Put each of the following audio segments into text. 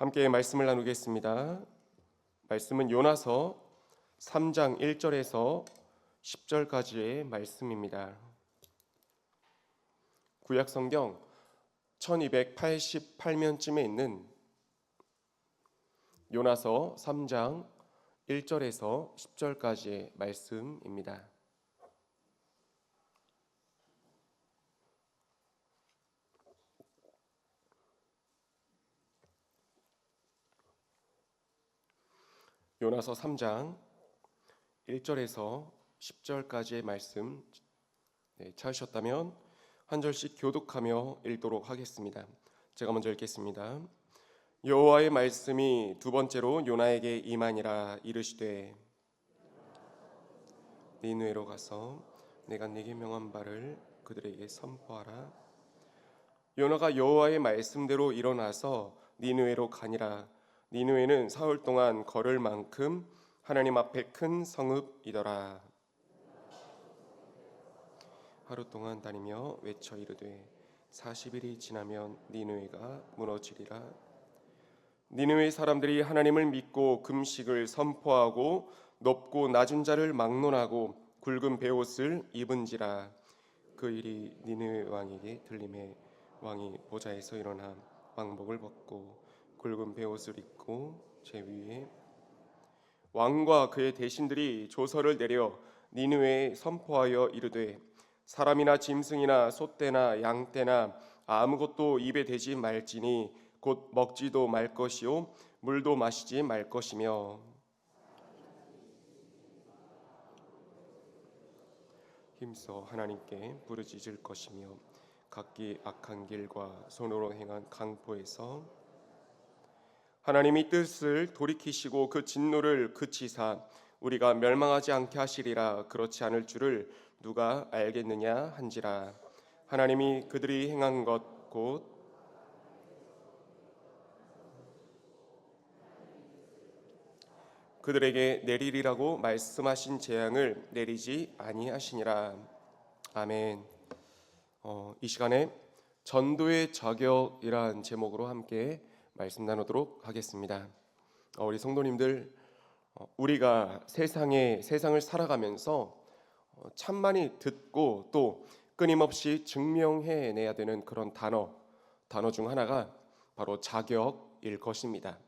함께 말씀을 나누겠습니다. 말씀은 요나서 3장 1절에서 10절까지의 말씀입니다. 구약 성경 1288면쯤에 있는 요나서 3장 1절에서 10절까지의 말씀입니다. 요나서 3장 1절에서 10절까지의 말씀 찾으셨다면 한 절씩 교독하며 읽도록 하겠습니다. 제가 먼저 읽겠습니다. 여호와의 말씀이 두 번째로 요나에게 임하니라. 이르시되 니느웨로 가서 내가 네게 명한 바를 그들에게 선포하라. 요나가 여호와의 말씀대로 일어나서 니느웨로 가니라. 니느웨는 사흘 동안 걸을 만큼 하나님 앞에 큰 성읍이더라. 하루 동안 다니며 외쳐 이르되 40일이 지나면 니느웨가 무너지리라. 니느웨 사람들이 하나님을 믿고 금식을 선포하고 높고 낮은 자를 막론하고 굵은 베옷을 입은지라. 그 일이 니느웨 왕에게 들림에 왕이 보좌에서 일어나 왕복을 벗고 굵은 베옷을 입고 제 위에 왕과 그의 대신들이 조서를 내려 니느웨에 선포하여 이르되 사람이나 짐승이나 소떼나 양떼나 아무것도 입에 대지 말지니 곧 먹지도 말 것이요 물도 마시지 말 것이며 힘써 하나님께 부르짖을 것이며 각기 악한 길과 손으로 행한 강포에서 하나님이 뜻을 돌이키시고 그 진노를 그치사 우리가 멸망하지 않게 하시리라. 그렇지 않을 줄을 누가 알겠느냐 한지라. 하나님이 그들이 행한 것 곧 그들에게 내리리라고 말씀하신 재앙을 내리지 아니하시니라. 아멘. 이 시간에 전도의 자격이란 제목으로 함께 말씀 나누도록 하겠습니다. 우리 성도님들, 우리가 세상을 살아가면서 참 많이 듣고 또 끊임없이 증명해내야 되는 그런 단어 중 하나가 바로 자격일 것입니다.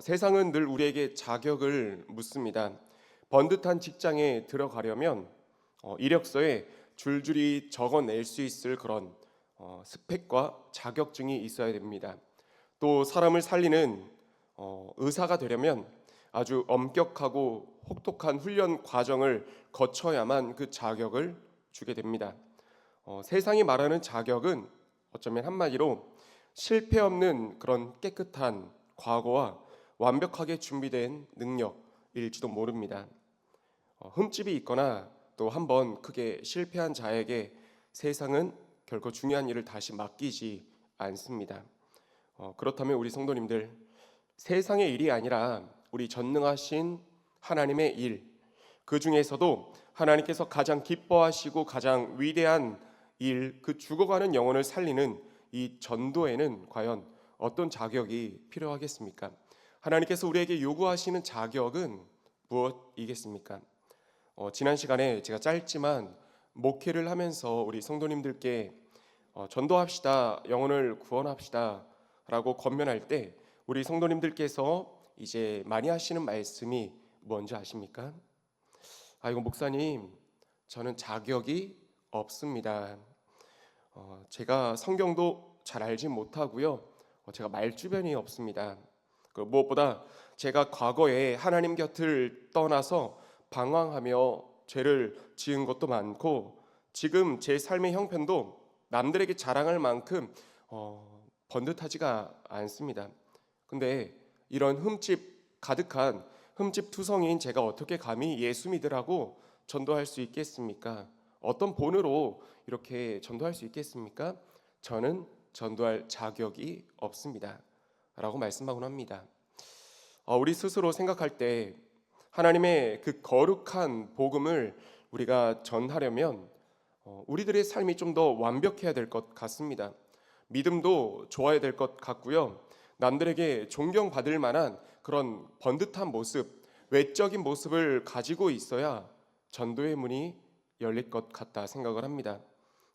세상은 늘 우리에게 자격을 묻습니다. 번듯한 직장에 들어가려면 이력서에 줄줄이 적어낼 수 있을 그런 스펙과 자격증이 있어야 됩니다. 또 사람을 살리는 의사가 되려면 아주 엄격하고 혹독한 훈련 과정을 거쳐야만 그 자격을 주게 됩니다. 세상이 말하는 자격은 어쩌면 한마디로 실패 없는 그런 깨끗한 과거와 완벽하게 준비된 능력일지도 모릅니다. 흠집이 있거나 또 한번 크게 실패한 자에게 세상은 결코 중요한 일을 다시 맡기지 않습니다. 그렇다면 우리 성도님들, 세상의 일이 아니라 우리 전능하신 하나님의 일, 그 중에서도 하나님께서 가장 기뻐하시고 가장 위대한 일, 그 죽어가는 영혼을 살리는 이 전도에는 과연 어떤 자격이 필요하겠습니까? 하나님께서 우리에게 요구하시는 자격은 무엇이겠습니까? 지난 시간에 제가 짧지만 목회를 하면서 우리 성도님들께 전도합시다, 영혼을 구원합시다 라고 권면할 때 우리 성도님들께서 이제 많이 하시는 말씀이 뭔지 아십니까? 이거 목사님, 저는 자격이 없습니다. 제가 성경도 잘 알지 못하고요. 제가 말주변이 없습니다. 무엇보다 제가 과거에 하나님 곁을 떠나서 방황하며 죄를 지은 것도 많고 지금 제 삶의 형편도 남들에게 자랑할 만큼 번듯하지가 않습니다. 근데 이런 흠집 가득한 흠집투성이인 제가 어떻게 감히 예수 믿으라고 전도할 수 있겠습니까? 어떤 본으로 이렇게 전도할 수 있겠습니까? 저는 전도할 자격이 없습니다 라고 말씀하곤 합니다. 우리 스스로 생각할 때 하나님의 그 거룩한 복음을 우리가 전하려면 우리들의 삶이 좀 더 완벽해야 될 것 같습니다. 믿음도 좋아야 될 것 같고요. 남들에게 존경받을 만한 그런 번듯한 모습, 외적인 모습을 가지고 있어야 전도의 문이 열릴 것 같다 생각을 합니다.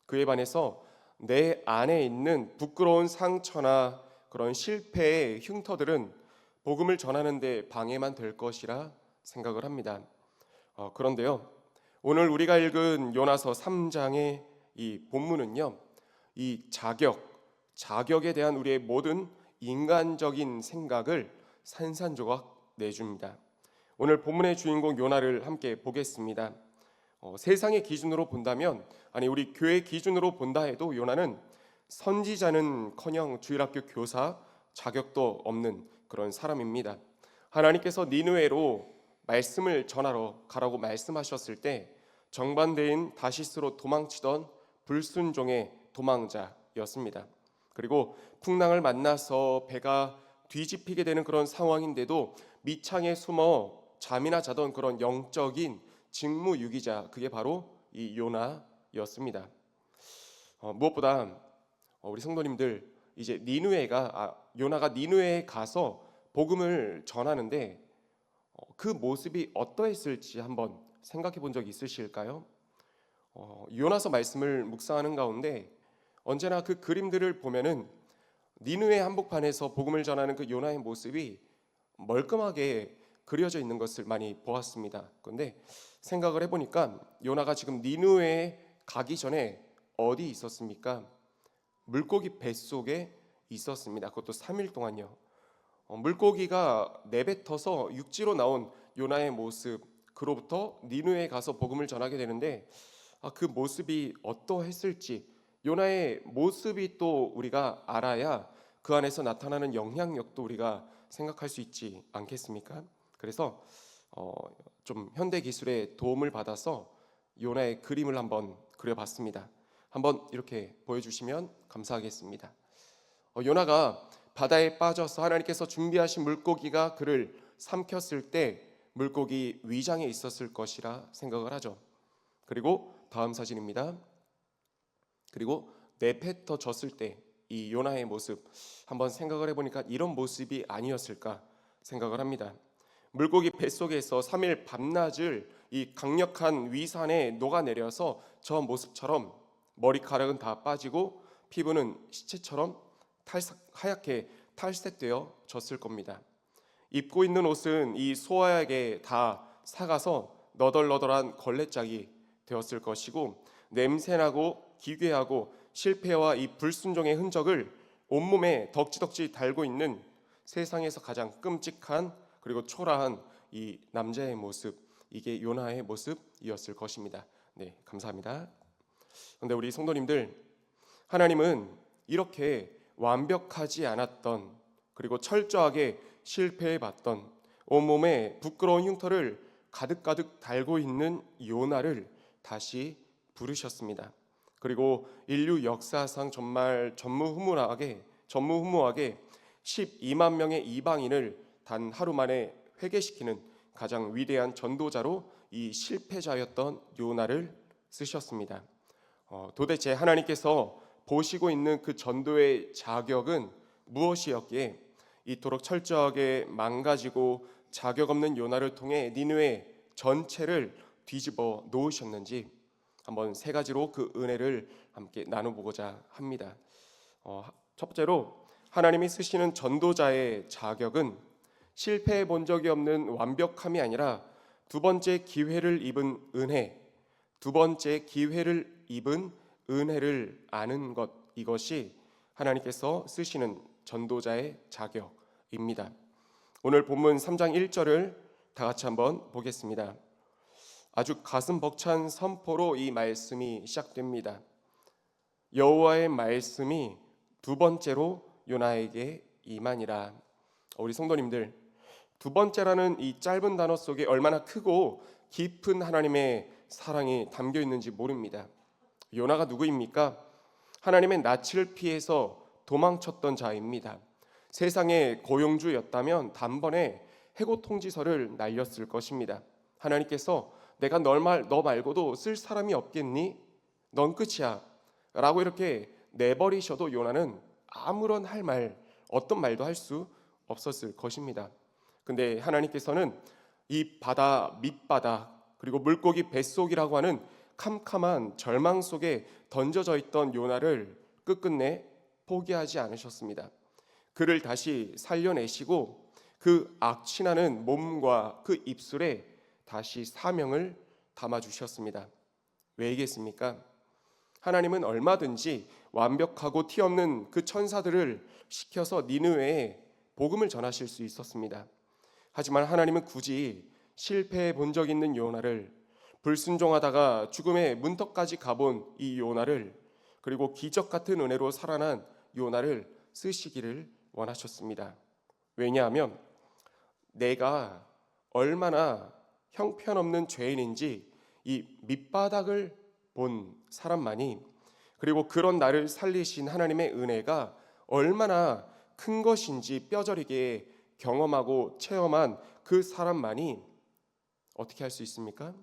그에 반해서 내 안에 있는 부끄러운 상처나 그런 실패의 흉터들은 복음을 전하는 데 방해만 될 것이라 생각을 합니다. 그런데요, 오늘 우리가 읽은 요나서 3장의 이 본문은요, 이 자격에 대한 우리의 모든 인간적인 생각을 산산조각 내줍니다. 오늘 본문의 주인공 요나를 함께 보겠습니다. 세상의 기준으로 본다면, 아니 우리 교회 기준으로 본다 해도 요나는 선지자는커녕 주일학교 교사 자격도 없는 그런 사람입니다. 하나님께서 니느웨로 말씀을 전하러 가라고 말씀하셨을 때 정반대인 다시스로 도망치던 불순종의 도망자였습니다. 그리고 풍랑을 만나서 배가 뒤집히게 되는 그런 상황인데도 밑창에 숨어 잠이나 자던 그런 영적인 직무유기자, 그게 바로 이 요나였습니다. 무엇보다 우리 성도님들, 이제 요나가 니느웨에 가서 복음을 전하는데 그 모습이 어떠했을지 한번 생각해 본 적 있으실까요? 요나서 말씀을 묵상하는 가운데 언제나 그 그림들을 보면은 니느웨 한복판에서 복음을 전하는 그 요나의 모습이 멀끔하게 그려져 있는 것을 많이 보았습니다. 그런데 생각을 해보니까 요나가 지금 니느웨에 가기 전에 어디 있었습니까? 물고기 뱃속에 있었습니다. 그것도 3일 동안요. 물고기가 내뱉어서 육지로 나온 요나의 모습, 그로부터 니느웨에 가서 복음을 전하게 되는데 그 모습이 어떠했을지, 요나의 모습이 또 우리가 알아야 그 안에서 나타나는 영향력도 우리가 생각할 수 있지 않겠습니까? 그래서 좀 현대 기술의 도움을 받아서 요나의 그림을 한번 그려봤습니다. 한번 이렇게 보여주시면 감사하겠습니다. 요나가 바다에 빠져서 하나님께서 준비하신 물고기가 그를 삼켰을 때 물고기 위장에 있었을 것이라 생각을 하죠. 그리고 다음 사진입니다. 그리고 내뱉어졌을 때 이 요나의 모습 한번 생각을 해보니까 이런 모습이 아니었을까 생각을 합니다. 물고기 뱃속에서 3일 밤낮을 이 강력한 위산에 녹아내려서 저 모습처럼 머리카락은 다 빠지고 피부는 시체처럼 하얗게 탈색되어 졌을 겁니다. 입고 있는 옷은 이 소화약에 다 삭아서 너덜너덜한 걸레짝이 되었을 것이고, 냄새나고 기괴하고 실패와 이 불순종의 흔적을 온몸에 덕지덕지 달고 있는 세상에서 가장 끔찍한 그리고 초라한 이 남자의 모습, 이게 요나의 모습이었을 것입니다. 네, 감사합니다. 그런데 우리 성도님들, 하나님은 이렇게 완벽하지 않았던, 그리고 철저하게 실패해봤던, 온몸에 부끄러운 흉터를 가득가득 달고 있는 요나를 다시 부르셨습니다. 그리고 인류 역사상 정말 전무후무하게 12만 명의 이방인을 단 하루 만에 회개시키는 가장 위대한 전도자로 이 실패자였던 요나를 쓰셨습니다. 도대체 하나님께서 보시고 있는 그 전도의 자격은 무엇이었기에 이토록 철저하게 망가지고 자격 없는 요나를 통해 니느웨 전체를 뒤집어 놓으셨는지 한번 세 가지로 그 은혜를 함께 나눠보고자 합니다. 첫 번째로, 하나님이 쓰시는 전도자의 자격은 실패해 본 적이 없는 완벽함이 아니라 두 번째 기회를 입은 은혜를 아는 것, 이것이 하나님께서 쓰시는 전도자의 자격입니다. 오늘 본문 3장 1절을 다 같이 한번 보겠습니다. 아주 가슴 벅찬 선포로 이 말씀이 시작됩니다. 여호와의 말씀이 두 번째로 요나에게 임하니라. 우리 성도님들, 두 번째라는 이 짧은 단어 속에 얼마나 크고 깊은 하나님의 사랑이 담겨 있는지 모릅니다. 요나가 누구입니까? 하나님의 낯을 피해서 도망쳤던 자입니다. 세상의 고용주였다면 단번에 해고 통지서를 날렸을 것입니다. 하나님께서 내가 너 말고도 쓸 사람이 없겠니? 넌 끝이야 라고 이렇게 내버리셔도 요나는 아무런 할 말 어떤 말도 할 수 없었을 것입니다. 근데 하나님께서는 이 바다 밑바닥 그리고 물고기 뱃속이라고 하는 캄캄한 절망 속에 던져져 있던 요나를 끝끝내 포기하지 않으셨습니다. 그를 다시 살려내시고 그 악취나는 몸과 그 입술에 다시 사명을 담아주셨습니다. 왜이겠습니까? 하나님은 얼마든지 완벽하고 티없는 그 천사들을 시켜서 니느웨에 복음을 전하실 수 있었습니다. 하지만 하나님은 굳이 실패해 본 적 있는 요나를, 불순종하다가 죽음의 문턱까지 가본 이 요나를, 그리고 기적 같은 은혜로 살아난 요나를 쓰시기를 원하셨습니다. 왜냐하면 내가 얼마나 형편없는 죄인인지 이 밑바닥을 본 사람만이, 그리고 그런 나를 살리신 하나님의 은혜가 얼마나 큰 것인지 뼈저리게 경험하고 체험한 그 사람만이 어떻게 할 수 있습니까?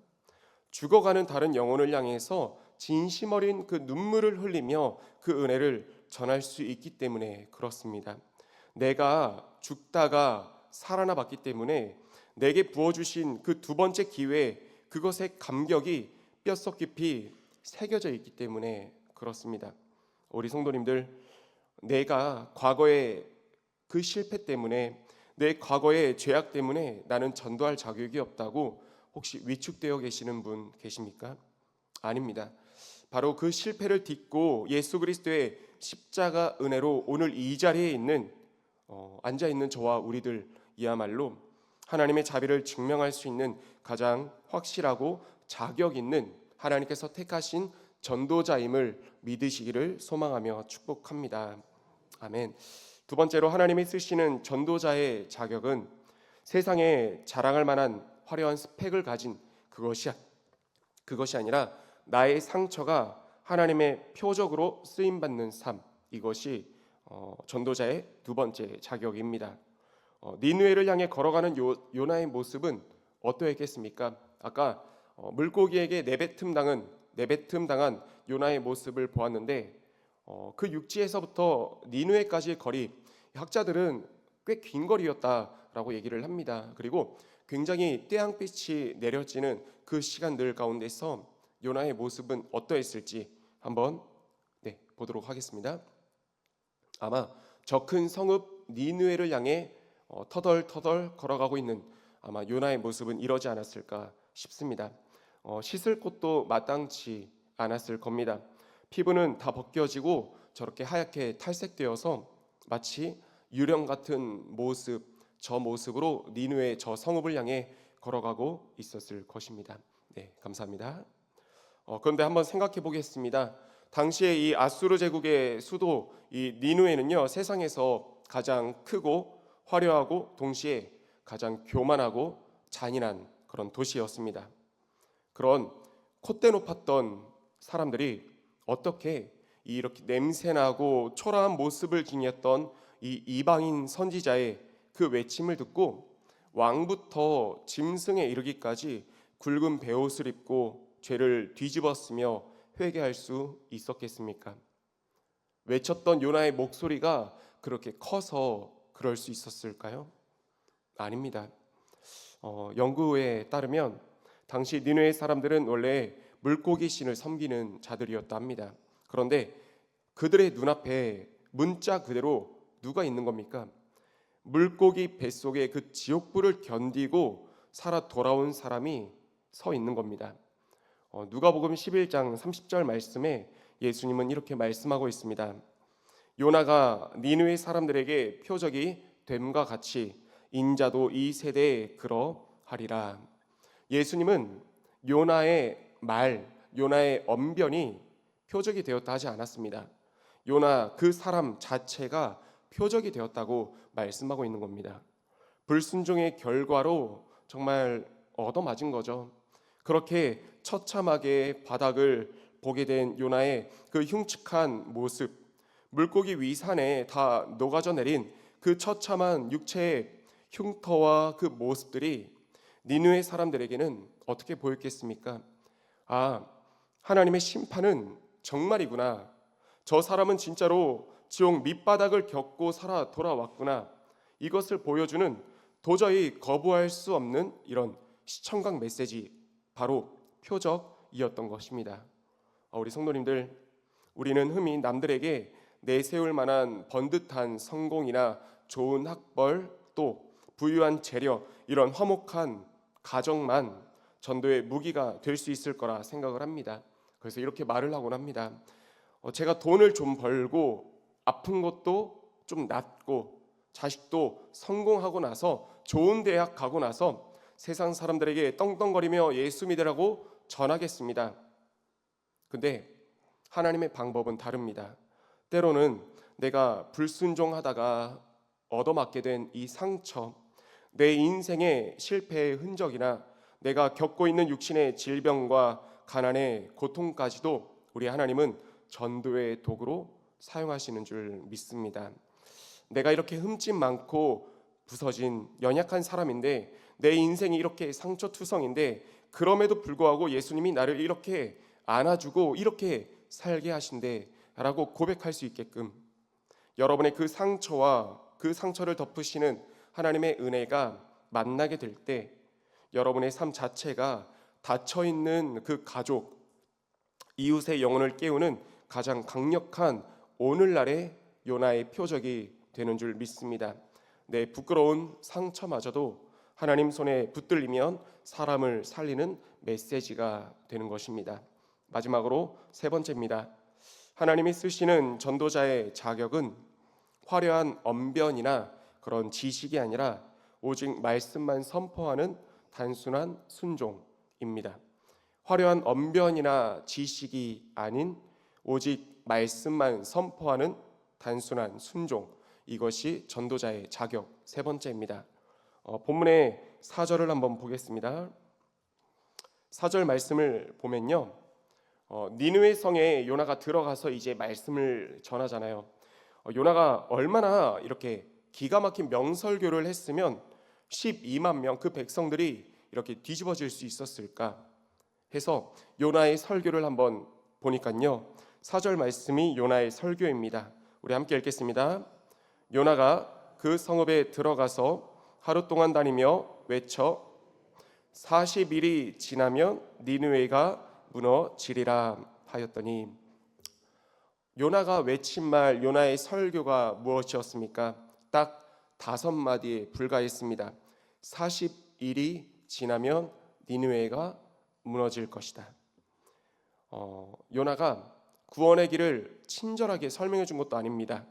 죽어가는 다른 영혼을 향해서 진심 어린 그 눈물을 흘리며 그 은혜를 전할 수 있기 때문에 그렇습니다. 내가 죽다가 살아나 봤기 때문에 내게 부어주신 그 두 번째 기회, 그것의 감격이 뼛속 깊이 새겨져 있기 때문에 그렇습니다. 우리 성도님들, 내가 과거의 그 실패 때문에, 내 과거의 죄악 때문에 나는 전도할 자격이 없다고 혹시 위축되어 계시는 분 계십니까? 아닙니다. 바로 그 실패를 딛고 예수 그리스도의 십자가 은혜로 오늘 이 자리에 있는 앉아 있는 저와 우리들이야말로 하나님의 자비를 증명할 수 있는 가장 확실하고 자격 있는 하나님께서 택하신 전도자임을 믿으시기를 소망하며 축복합니다. 아멘. 두 번째로 하나님이 쓰시는 전도자의 자격은 세상에 자랑할 만한 화려한 스펙을 가진 그것이 아니라 나의 상처가 하나님의 표적으로 쓰임받는 삶, 이것이 전도자의 두 번째 자격입니다. 니느웨를 향해 걸어가는 요나의 모습은 어떠했겠습니까? 아까 물고기에게 내뱉음 당한 요나의 모습을 보았는데 그 육지에서부터 니느웨까지의 거리, 학자들은 꽤 긴 거리였다라고 얘기를 합니다. 그리고 굉장히 태양빛이 내려지는 그 시간들 가운데서 요나의 모습은 어떠했을지 한번 보도록 하겠습니다. 아마 저 큰 성읍 니느웨를 향해 터덜터덜 걸어가고 있는 아마 요나의 모습은 이러지 않았을까 싶습니다. 씻을 곳도 마땅치 않았을 겁니다. 피부는 다 벗겨지고 저렇게 하얗게 탈색되어서 마치 유령 같은 모습, 저 모습으로 니느웨 저 성읍을 향해 걸어가고 있었을 것입니다. 네, 감사합니다. 그런데 한번 생각해 보겠습니다. 당시에 이 아수르 제국의 수도 이 니느웨는요, 세상에서 가장 크고 화려하고 동시에 가장 교만하고 잔인한 그런 도시였습니다. 그런 콧대 높았던 사람들이 어떻게 이렇게 냄새나고 초라한 모습을 지녔던 이 이방인 선지자의 그 외침을 듣고 왕부터 짐승에 이르기까지 굵은 베옷을 입고 죄를 뒤집었으며 회개할 수 있었겠습니까? 외쳤던 요나의 목소리가 그렇게 커서 그럴 수 있었을까요? 아닙니다. 연구에 따르면 당시 니느웨 사람들은 원래 물고기 신을 섬기는 자들이었다 합니다. 그런데 그들의 눈앞에 문자 그대로 누가 있는 겁니까? 물고기 뱃속에 그 지옥불을 견디고 살아 돌아온 사람이 서 있는 겁니다. 누가복음 11장 30절 말씀에 예수님은 이렇게 말씀하고 있습니다. 요나가 니느웨 사람들에게 표적이 됨과 같이 인자도 이 세대에 그러하리라. 예수님은 요나의 말, 요나의 언변이 표적이 되었다 하지 않았습니다. 요나 그 사람 자체가 표적이 되었다고 말씀하고 있는 겁니다. 불순종의 결과로 정말 얻어맞은 거죠. 그렇게 처참하게 바닥을 보게 된 요나의 그 흉측한 모습, 물고기 위산에 다 녹아져 내린 그 처참한 육체의 흉터와 그 모습들이 니느웨 사람들에게는 어떻게 보였겠습니까? 아, 하나님의 심판은 정말이구나. 저 사람은 진짜로 지옥 밑바닥을 겪고 살아 돌아왔구나, 이것을 보여주는 도저히 거부할 수 없는 이런 시청각 메시지, 바로 표적이었던 것입니다. 우리 성도님들, 우리는 흠이 남들에게 내세울 만한 번듯한 성공이나 좋은 학벌, 또 부유한 재력, 이런 화목한 가정만 전도의 무기가 될 수 있을 거라 생각을 합니다. 그래서 이렇게 말을 하곤 합니다. 제가 돈을 좀 벌고 아픈 것도 좀 낫고 자식도 성공하고 나서 좋은 대학 가고 나서 세상 사람들에게 떵떵거리며 예수 믿으라고 전하겠습니다. 근데 하나님의 방법은 다릅니다. 때로는 내가 불순종하다가 얻어맞게 된 이 상처, 내 인생의 실패의 흔적이나 내가 겪고 있는 육신의 질병과 가난의 고통까지도 우리 하나님은 전도의 도구로 사용하시는 줄 믿습니다. 내가 이렇게 흠집 많고 부서진 연약한 사람인데, 내 인생이 이렇게 상처투성인데, 그럼에도 불구하고 예수님이 나를 이렇게 안아주고 이렇게 살게 하신대 라고 고백할 수 있게끔, 여러분의 그 상처와 그 상처를 덮으시는 하나님의 은혜가 만나게 될 때 여러분의 삶 자체가 닫혀있는 그 가족, 이웃의 영혼을 깨우는 가장 강력한 오늘날의 요나의 표적이 되는 줄 믿습니다. 내 부끄러운 상처마저도 하나님 손에 붙들리면 사람을 살리는 메시지가 되는 것입니다. 마지막으로 세 번째입니다. 하나님이 쓰시는 전도자의 자격은 화려한 언변이나 그런 지식이 아니라 오직 말씀만 선포하는 단순한 순종입니다. 화려한 언변이나 지식이 아닌 오직 말씀만 선포하는 단순한 순종, 이것이 전도자의 자격, 세 번째입니다. 본문의 4절을 한번 보겠습니다. 4절 말씀을 보면요, 니느웨 성에 요나가 들어가서 이제 말씀을 전하잖아요. 요나가 얼마나 이렇게 기가 막힌 명설교를 했으면 12만 명 그 백성들이 이렇게 뒤집어질 수 있었을까 해서 요나의 설교를 한번 보니까요, 4절 말씀이 요나의 설교입니다. 우리 함께 읽겠습니다. 요나가 그 성읍에 들어가서 하루 동안 다니며 외쳐 40일이 지나면 니느웨가 무너지리라 하였더니, 요나가 외친 말, 요나의 설교가 무엇이었습니까? 딱 5마디에 불과했습니다. 40일이 지나면 니느웨가 무너질 것이다. 요나가 구원의 길을 친절하게 설명해 준 것도 아닙니다.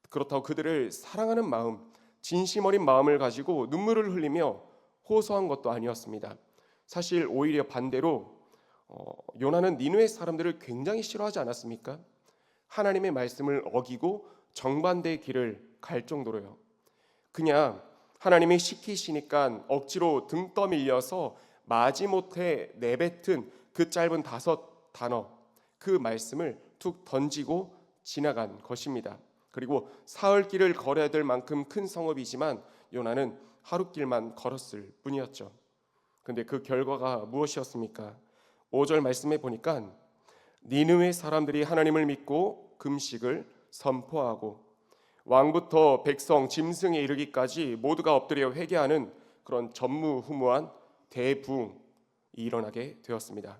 그렇다고 그들을 사랑하는 마음, 진심 어린 마음을 가지고 눈물을 흘리며 호소한 것도 아니었습니다. 사실 오히려 반대로 요나는 니느웨 사람들을 굉장히 싫어하지 않았습니까? 하나님의 말씀을 어기고 정반대의 길을 갈 정도로요. 그냥 하나님이 시키시니까 억지로 등 떠밀려서 마지못해 내뱉은 그 짧은 5단어, 그 말씀을 툭 던지고 지나간 것입니다. 그리고 사흘길을 걸어야 될 만큼 큰 성읍이지만 요나는 하루길만 걸었을 뿐이었죠. 근데 그 결과가 무엇이었습니까? 5절 말씀에 보니까 니느웨 사람들이 하나님을 믿고 금식을 선포하고 왕부터 백성, 짐승에 이르기까지 모두가 엎드려 회개하는 그런 전무후무한 대부흥이 일어나게 되었습니다.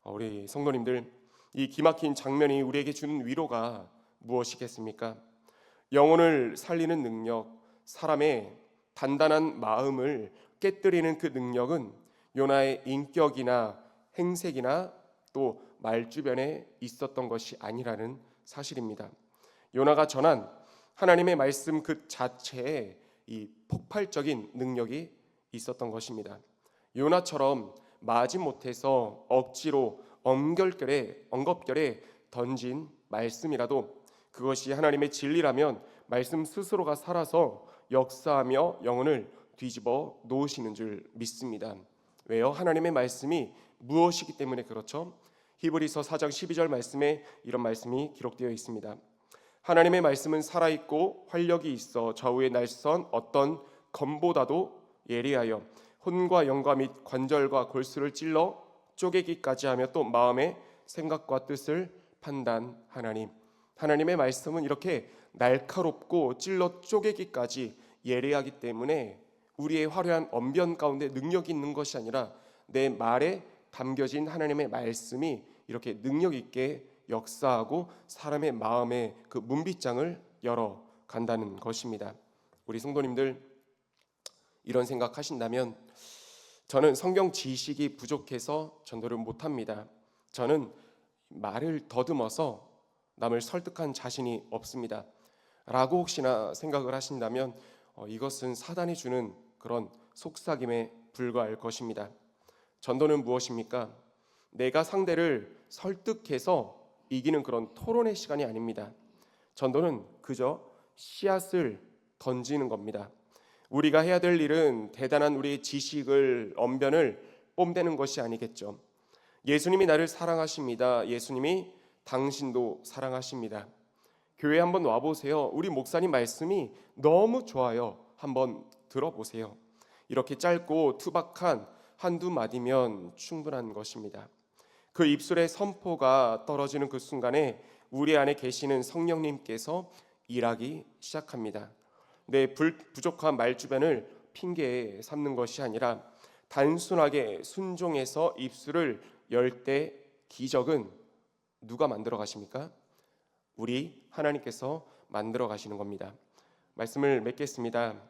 우리 성도님들, 이 기막힌 장면이 우리에게 주는 위로가 무엇이겠습니까? 영혼을 살리는 능력, 사람의 단단한 마음을 깨뜨리는 그 능력은 요나의 인격이나 행색이나 또 말주변에 있었던 것이 아니라는 사실입니다. 요나가 전한 하나님의 말씀 그 자체에 이 폭발적인 능력이 있었던 것입니다. 요나처럼 마지못해서 억지로 엉겁결에 던진 말씀이라도 그것이 하나님의 진리라면 말씀 스스로가 살아서 역사하며 영혼을 뒤집어 놓으시는 줄 믿습니다. 왜요? 하나님의 말씀이 무엇이기 때문에 그렇죠? 히브리서 4장 12절 말씀에 이런 말씀이 기록되어 있습니다. 하나님의 말씀은 살아있고 활력이 있어 좌우에 날선 어떤 검보다도 예리하여 혼과 영과 및 관절과 골수를 찔러 쪼개기까지 하며 또 마음의 생각과 뜻을 판단하나니. 하나님의 말씀은 이렇게 날카롭고 찔러 쪼개기까지 예리하기 때문에 우리의 화려한 언변 가운데 능력이 있는 것이 아니라 내 말에 담겨진 하나님의 말씀이 이렇게 능력 있게 역사하고 사람의 마음의 그 문빗장을 열어 간다는 것입니다. 우리 성도님들, 이런 생각하신다면 저는 성경 지식이 부족해서 전도를 못합니다. 저는 말을 더듬어서 남을 설득한 자신이 없습니다 라고 혹시나 생각을 하신다면 이것은 사단이 주는 그런 속삭임에 불과할 것입니다. 전도는 무엇입니까? 내가 상대를 설득해서 이기는 그런 토론의 시간이 아닙니다. 전도는 그저 씨앗을 던지는 겁니다. 우리가 해야 될 일은 대단한 우리의 지식을, 언변을 뽐내는 것이 아니겠죠. 예수님이 나를 사랑하십니다. 예수님이 당신도 사랑하십니다. 교회 한번 와보세요. 우리 목사님 말씀이 너무 좋아요. 한번 들어보세요. 이렇게 짧고 투박한 한두 마디면 충분한 것입니다. 그 입술의 선포가 떨어지는 그 순간에 우리 안에 계시는 성령님께서 일하기 시작합니다. 내 부족한 말주변을 핑계 삼는 것이 아니라 단순하게 순종해서 입술을 열 때 기적은 누가 만들어 가십니까? 우리 하나님께서 만들어 가시는 겁니다. 말씀을 맺겠습니다.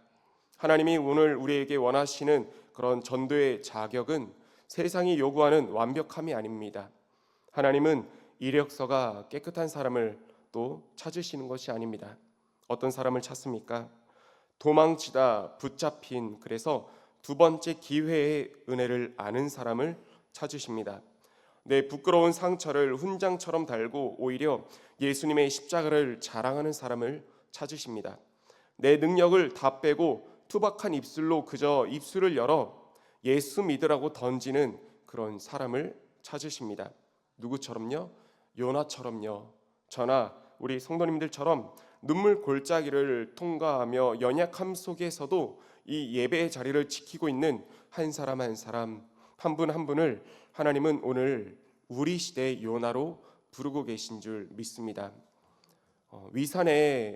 하나님이 오늘 우리에게 원하시는 그런 전도의 자격은 세상이 요구하는 완벽함이 아닙니다. 하나님은 이력서가 깨끗한 사람을 또 찾으시는 것이 아닙니다. 어떤 사람을 찾습니까? 도망치다 붙잡힌, 그래서 두 번째 기회의 은혜를 아는 사람을 찾으십니다. 내 부끄러운 상처를 훈장처럼 달고 오히려 예수님의 십자가를 자랑하는 사람을 찾으십니다. 내 능력을 다 빼고 투박한 입술로 그저 입술을 열어 예수 믿으라고 던지는 그런 사람을 찾으십니다. 누구처럼요? 요나처럼요. 저나 우리 성도님들처럼 눈물 골짜기를 통과하며 연약함 속에서도 이 예배의 자리를 지키고 있는 한 사람 한 사람, 한 분 한 분을 하나님은 오늘 우리 시대의 요나로 부르고 계신 줄 믿습니다.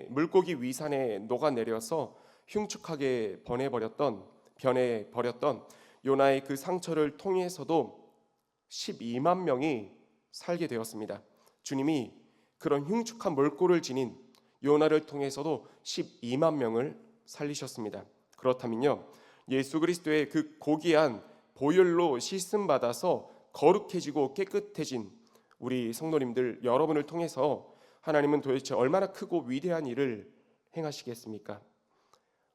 물고기 위산에 녹아내려서 흉측하게 변해버렸던 요나의 그 상처를 통해서도 12만 명이 살게 되었습니다. 주님이 그런 흉측한 몰골을 지닌 요나를 통해서도 12만 명을 살리셨습니다. 그렇다면요, 예수 그리스도의 그 고귀한 보혈로 씻음 받아서 거룩해지고 깨끗해진 우리 성도님들 여러분을 통해서 하나님은 도대체 얼마나 크고 위대한 일을 행하시겠습니까?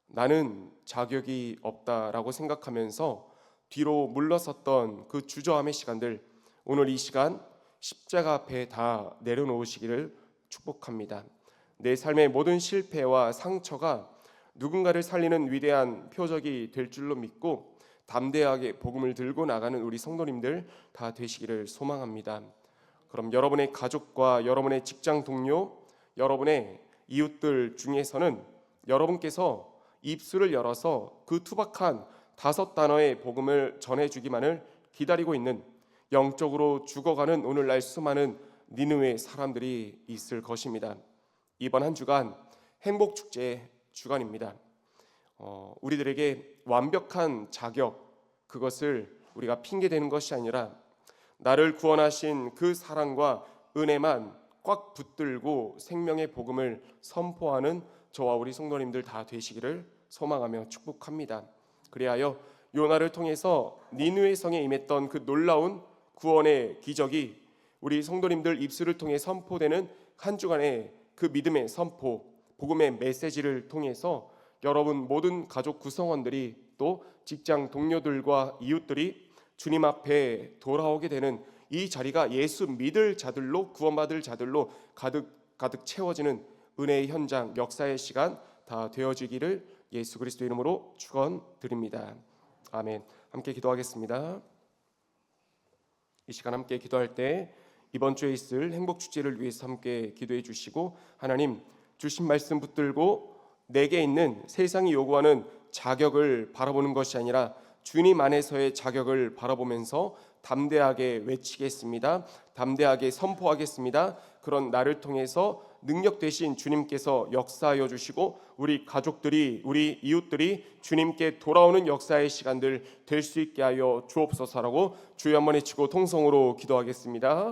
나는 자격이 없다라고 생각하면서 뒤로 물러섰던 그 주저함의 시간들, 오늘 이 시간 십자가 앞에 다 내려놓으시기를 축복합니다. 내 삶의 모든 실패와 상처가 누군가를 살리는 위대한 표적이 될 줄로 믿고 담대하게 복음을 들고 나가는 우리 성도님들 다 되시기를 소망합니다. 그럼 여러분의 가족과 여러분의 직장 동료, 여러분의 이웃들 중에서는 여러분께서 입술을 열어서 그 투박한 5단어의 복음을 전해주기만을 기다리고 있는, 영적으로 죽어가는 오늘날 수많은 니느웨 사람들이 있을 것입니다. 이번 한 주간 행복축제 주간입니다. 우리들에게 완벽한 자격, 그것을 우리가 핑계대는 것이 아니라 나를 구원하신 그 사랑과 은혜만 꽉 붙들고 생명의 복음을 선포하는 저와 우리 성도님들 다 되시기를 소망하며 축복합니다. 그리하여 요나를 통해서 니느웨 성에 임했던 그 놀라운 구원의 기적이 우리 성도님들 입술을 통해 선포되는 한 주간의 그 믿음의 선포, 복음의 메시지를 통해서 여러분 모든 가족 구성원들이 또 직장 동료들과 이웃들이 주님 앞에 돌아오게 되는 이 자리가 예수 믿을 자들로, 구원받을 자들로 가득 채워지는 은혜의 현장, 역사의 시간 다 되어지기를 예수 그리스도 이름으로 축원드립니다. 아멘. 함께 기도하겠습니다. 이 시간 함께 기도할 때 이번 주에 있을 행복축제를 위해서 함께 기도해 주시고, 하나님 주신 말씀 붙들고 내게 있는 세상이 요구하는 자격을 바라보는 것이 아니라 주님 안에서의 자격을 바라보면서 담대하게 외치겠습니다. 담대하게 선포하겠습니다. 그런 나를 통해서 능력 되신 주님께서 역사하여 주시고 우리 가족들이, 우리 이웃들이 주님께 돌아오는 역사의 시간들 될 수 있게 하여 주옵소서라고 주여 한번 외치고 통성으로 기도하겠습니다.